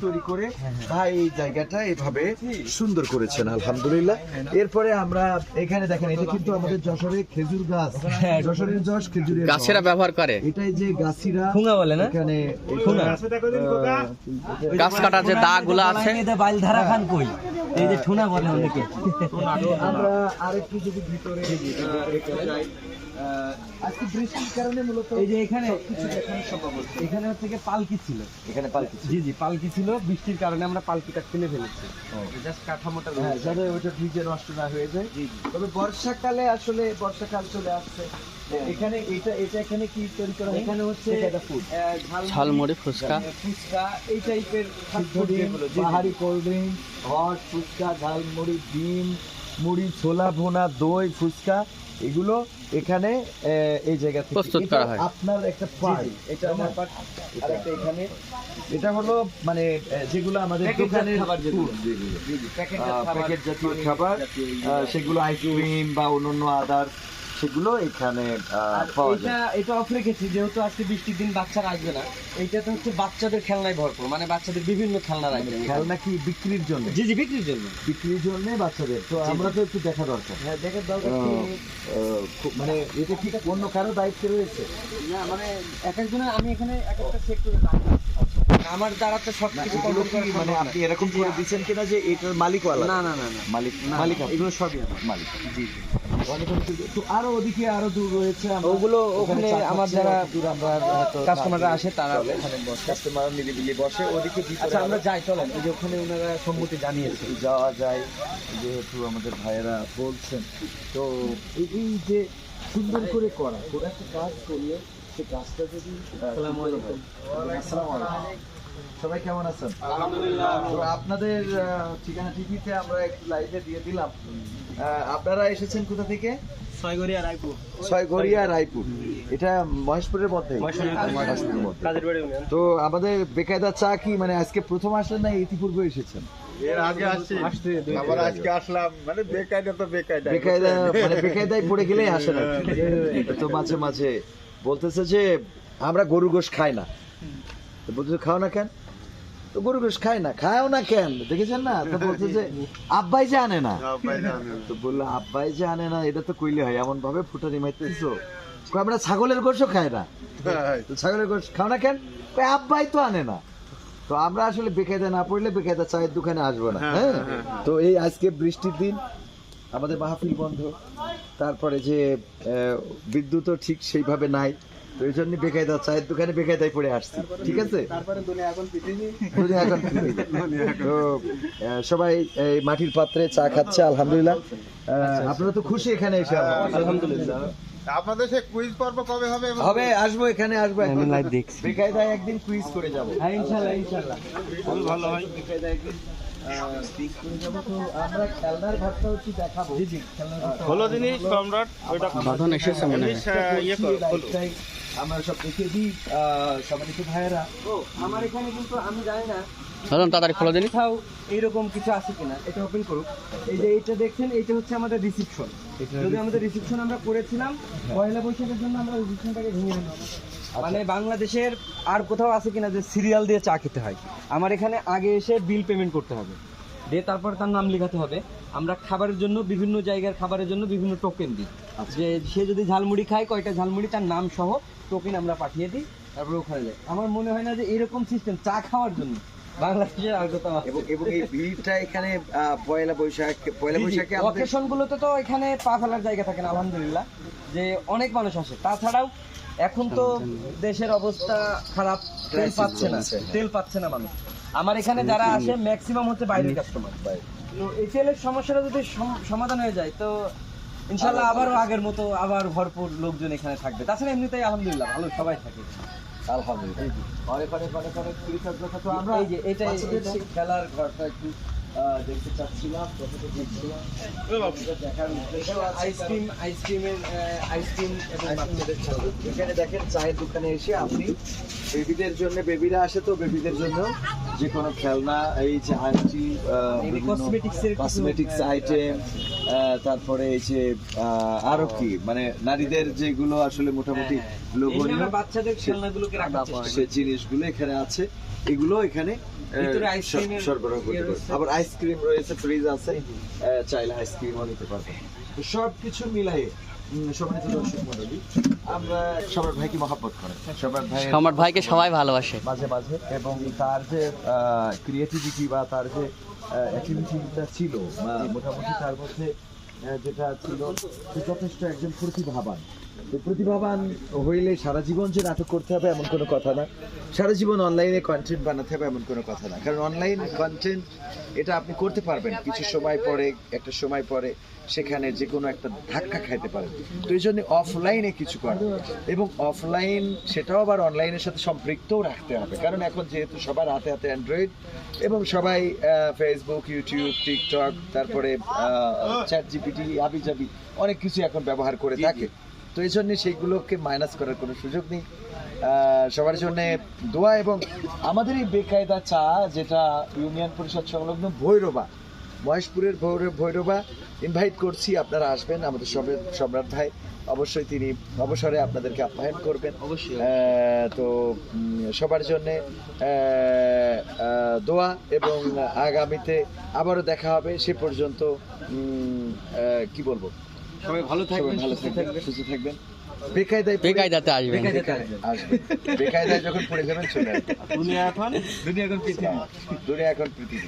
তৈরি করে ভাই এই জায়গাটা এইভাবে সুন্দর করেছেন আলহামদুলিল্লাহ। এরপরে আমরা এখানে দেখেন, এটা কিন্তু আমাদের যশোরের খেজুর গাছ, যশোরের যশ খেজুরের গাছেরা ব্যবহার করে, এটাই যে গাছিরা ঠুঙা বলে না, এখানে গাছ কাটা যে দাগুলো আছে, বাইল ধারা খান কই, এই যে ঠুনা বলে অনেকে। আমরা আরেকটু যদি ভিতরে যাই, আজকে বৃষ্টির কারণে মূলত এই যে এখানে কিছু দেখানো সম্ভব হচ্ছে। এখানে থেকে পালকি ছিল, এখানে পালকি জি জি পালকি ছিল, বৃষ্টির কারণে আমরা পালকিটা খুলে ফেলেছি, জাস্ট কাঠামোটা। হ্যাঁ, যাতে ওইটা ভিজে নষ্ট না হয়ে যায়। তবে বর্ষাকালে আসলে বর্ষাকাল চলে আসছে, এখানে এটা এখানে কি তৈরি করা হয়? এখানে হচ্ছে ঝালমুড়ি, ফুচকা, ফুচকা এই টাইপের পাহাড়ি cold drink, hot phuchka, jhalmuri, ডিম মুড়ি, ছোলা ভুনা, দই, ফুচকা, এগুলো এখানে এই জায়গা থেকে প্রস্তুত করা হয়। আপনার একটা পার্ট, এটা আমার পার্ট, আর একটা এখানে, এটা হলো মানে যেগুলো আমাদের দোকানের প্যাকেট জাতীয় খাবার, সেগুলো আইসক্রিম বা অন্যান্য আদার, সেগুলো এখানে পাওয়া যায়। এটা অফ রেখেছি যেহেতু আজকে বৃষ্টির দিন বাচ্চারা আসবে না। এইটাতে হচ্ছে বাচ্চাদের খেলনায় ভরপুর, মানে বাচ্চাদের বিভিন্ন খেলনা রাখবে। খেলনা কি বিক্রির জন্য? জি জি বিক্রির জন্য, বিক্রির জন্য বাচ্চাদের। তো আমরা তো একটু দেখা দরকার। হ্যাঁ দেখার দরকার। মানে এটা কি অন্য কারো দায়িত্ব রয়েছে? না মানে এক একজনের, আমি এখানে এক একটা সেক্টরে রাখি, আমার দ্বারা তো সবকিছু কন্ট্রোল করা মানে আপনি এরকম করে দিচ্ছেন কিনা যে এটার মালিকওয়ালা? না না না না মালিক এগুলো সবই আমার মালিক। জি জি। তো আরো ওদিকে আরো দূর রয়েছে, ওগুলো ওখানে আমার যারা কাস্টমাররা আসে তারা ওখানে কাস্টমার নিরিবিলি বসে ওদিকে। আচ্ছা আমরা যাই, চলেন, ওই যে ওখানে ওনারা সম্মতি জানিয়েছে যাওয়া যায়, যেহেতু আমাদের ভাইয়েরা বলছেন। তো এই যে সুন্দর করে করা কোনো একটা কাজ করলে সে কাজটা যদি আসসালামু আলাইকুম। সবাই কেমন আছেন? আলহামদুলিল্লাহ। তো আপনাদের ঠিকানা টিভিতে আমরা একটু লাইভে দিয়ে দিলাম। আপনারা এসেছেন কোথা থেকে? ছয়গড়িয়া রায়পুর। ছয়গড়িয়া রায়পুর, এটা মহেশপুরের মধ্যে। তো আমাদের বেকায়দা চা কি মানে আজকে প্রথম আসলেন না ইতিপূর্বে এসেছেন? এর আগে আসছি, আবার আজকে আসলাম। মানে বেকায়দা তো বেকায়দা, বেকায়দা মানে বেকায়দায় পড়ে গেলেই আসে না। তো মাঝে মাঝে বলতেছে যে আমরা গরু গোশ খাই না, তো বলতেছে খাও না কেন? তো গরু গোশ খাই না, খাও না কেন দেখেছেন না? তো বলছে যে আব্বাই যে আনে না। তো বললো আব্বাই যে আনে না, এটা তো কইলে হয়, এমন ভাবে ফুটানি মারতেছো। আমরা ছাগলের গোশও খাই না, তো ছাগলের গোশ খাও না কেন? আব্বাই তো আনে না। তো আমরা আসলে বেকায়দা না পড়লে বেকায়দা চায়ের দোকানে আসবো না। হ্যাঁ, তো এই আজকে বৃষ্টির দিন, আমাদের মাহফিল বন্ধ, তারপরে যে বিদ্যুৎও ঠিক সেইভাবে নাই, তো এই জন্য বেকায়দা চায়ের দোকানে বেকায়দায় পড়ে আসছি। ঠিক আছে, দুনিয়া এখন পৃথিবী। তো সবাই এই মাটির পাত্রে চা খাচ্ছে আলহামদুলিল্লাহ। আপনারা তো খুশি এখানে এসে? আলহামদুলিল্লাহ। আপনাদের সে কুইজ পর্ব কবে হবে? হবে, আসবো এখানে, আসবো বেকায়দায় একদিন কুইজ করে যাবো। হ্যাঁ ইনশাআল্লাহ ইনশাআল্লাহ খুব ভালো হয়। বেকায়দায় একদিন কুইজ করে যাবো। তো আমরা খেলনার ঘরটা হচ্ছে দেখাবো। জি জি, হলো জিনিস সম্রাট, ওইটা বাঁধন এসেছে মনে হয়। ইয়ে করো, হলো। আমরা সব দেখে দিই সম্মানিত ভাইয়েরা। ও আমার এখানে কিন্তু আমি জানি না ধরুন তাড়াতাড়ি খোলা দিন। কোথাও এইরকম কিছু আছে কিনা, এটা ওপেন করুক। এই যে এইটা দেখছেন, এইটা হচ্ছে আমাদের রিসিপশন। যদি আমাদের রিসিপশন আমরা করেছিলাম পয়লা বৈশাখের জন্য, আমরা রিসিপশনটাকে ভেঙে নিলাম। মানে বাংলাদেশের আর কোথাও আছে কিনা যে সিরিয়াল দিয়ে চা খেতে হয়? আমার এখানে আগে এসে বিল পেমেন্ট করতে হবে, দিয়ে তারপরে তার নাম লেখাতে হবে। আমরা খাবারের জন্য বিভিন্ন জায়গার খাবারের জন্য বিভিন্ন টোকেন দিই, যে সে যদি ঝালমুড়ি খায় কয়টা ঝালমুড়ি তার নাম সহ টোকেন আমরা পাঠিয়ে দিই, তারপরে ওখানে যায়। আমার মনে হয় না যে এরকম সিস্টেম চা খাওয়ার জন্য বাংলাদেশের আর কোথাও আছে। এবং এই ভিড়টা এখানে পয়লা বৈশাখে অকেশন গুলোতে তো এখানে পা ফেলার জায়গা থাকে না আলহামদুলিল্লাহ, যে অনেক মানুষ আসে। তাছাড়াও এখন তো দেশের অবস্থা খারাপ, তেল পাচ্ছে না মানুষ। আমার এখানে যারা আসে ম্যাক্সিমাম হচ্ছে বাইরের কাস্টমার। তো এই তেলের সমস্যাটা যদি সমাধান হয়ে যায় তো ইনশাল্লাহ আবারও আগের মতো আবার ভরপুর লোকজন এখানে থাকবে। তাছাড়া এমনিতেই আলহামদুলিল্লাহ ভালো সবাই থাকে আলহামদুলিল্লাহ। অনেক অনেক অনেক অনেক কৃতজ্ঞতা। তো আমরা এই যে এটা খেলার ঘরটা একটু দেখতে চাচ্ছিলাম, আইসক্রিম এবং বাচ্চাদের খেলনা। এখানে দেখেন চায়ের দোকানে এসে আপনি বেবিদের জন্য, বেবিরা আসে তো বেবিদের জন্য যে কোনো খেলনা, এই যে আংটি, কসমেটিক্স আইটেম, তারপরে এই যে আরো কি মানে নারীদের যেগুলো আসলে মোটামুটি লোভনীয় বাচ্চাদের খেলনাগুলোকে রাখা সে জিনিসগুলো এখানে আছে। এগুলো এখানে ভিতরে আইসক্রিমের সরবরাহ করতে ইয়ে পারবে। রয়েছে। আবার আইসক্রিম রয়েছে, ফ্রিজ আছে, চাইলে আইসক্রিমও নিতে পারবে। তো সবকিছু মিলাই সম্মানিত দর্শক মণ্ডলী, আমরা সবার ভাইকে মহাব্বত করে, সবার ভাই সম্রাট ভাইকে সবাই ভালোবাসে। মাঝে মাঝে, এবং তার যে ক্রিয়েটিভিটি বা তার যে অ্যাক্টিভিটিটা ছিল বা মোটামুটি তার মধ্যে যেটা ছিল, সে যথেষ্ট একজন প্রতিভাবান। তো প্রতিভাবান হইলে সারা জীবন যে নাটক করতে হবে এমন কোনো কথা না, সারা জীবন অনলাইনে কন্টেন্ট বানাতে হবে এমন কোনো কথা না। কারণ অনলাইন কন্টেন্ট এটা আপনি করতে পারবেন, কিছু সময় পরে, একটা সময় পরে সেখানে যে কোনো একটা ধাক্কা খাইতে পারেন। তো এই জন্য অফলাইনে কিছু করা, এবং অফলাইন সেটাও আবার অনলাইনের সাথে সম্পৃক্তও রাখতে হবে। কারণ এখন যেহেতু সবার হাতে হাতে অ্যান্ড্রয়েড, এবং সবাই ফেসবুক, ইউটিউব, টিকটক, তারপরে চ্যাট জিপিটি, আবিজাবি অনেক কিছু এখন ব্যবহার করে থাকে। তো এই জন্য সেইগুলোকে মাইনাস করার কোনো সুযোগ নেই। সবার জন্য দোয়া, এবং আমাদের এই বেকায়দা চা, যেটা ইউনিয়ন পরিষদ সংলগ্ন ভৈরবা, মহেশপুরের ভৈরবা, ইনভাইট করছি, আপনারা আসবেন। আমাদের সম্রাট ভাই অবশ্যই তিনি অবসরে আপনাদেরকে আপ্যায়ন করবেন অবশ্যই। তো সবার জন্য দোয়া, এবং আগামীতে আবারও দেখা হবে। সে পর্যন্ত কি বলবো, সবাই ভালো থাকবেন, ভালো সুস্থ থাকবেন, থাকবেন। সুস্থ থাকবেন। বেকায়দায় বেকায়দাতে আসবেন। বেকায়দাতে আসবেন। আসবেন, বেকায়দায় যখন পড়ে যাবেন চলে আসবেন। দুনিয়া এখন পৃথিবী। দুনিয়া এখন পৃথিবী।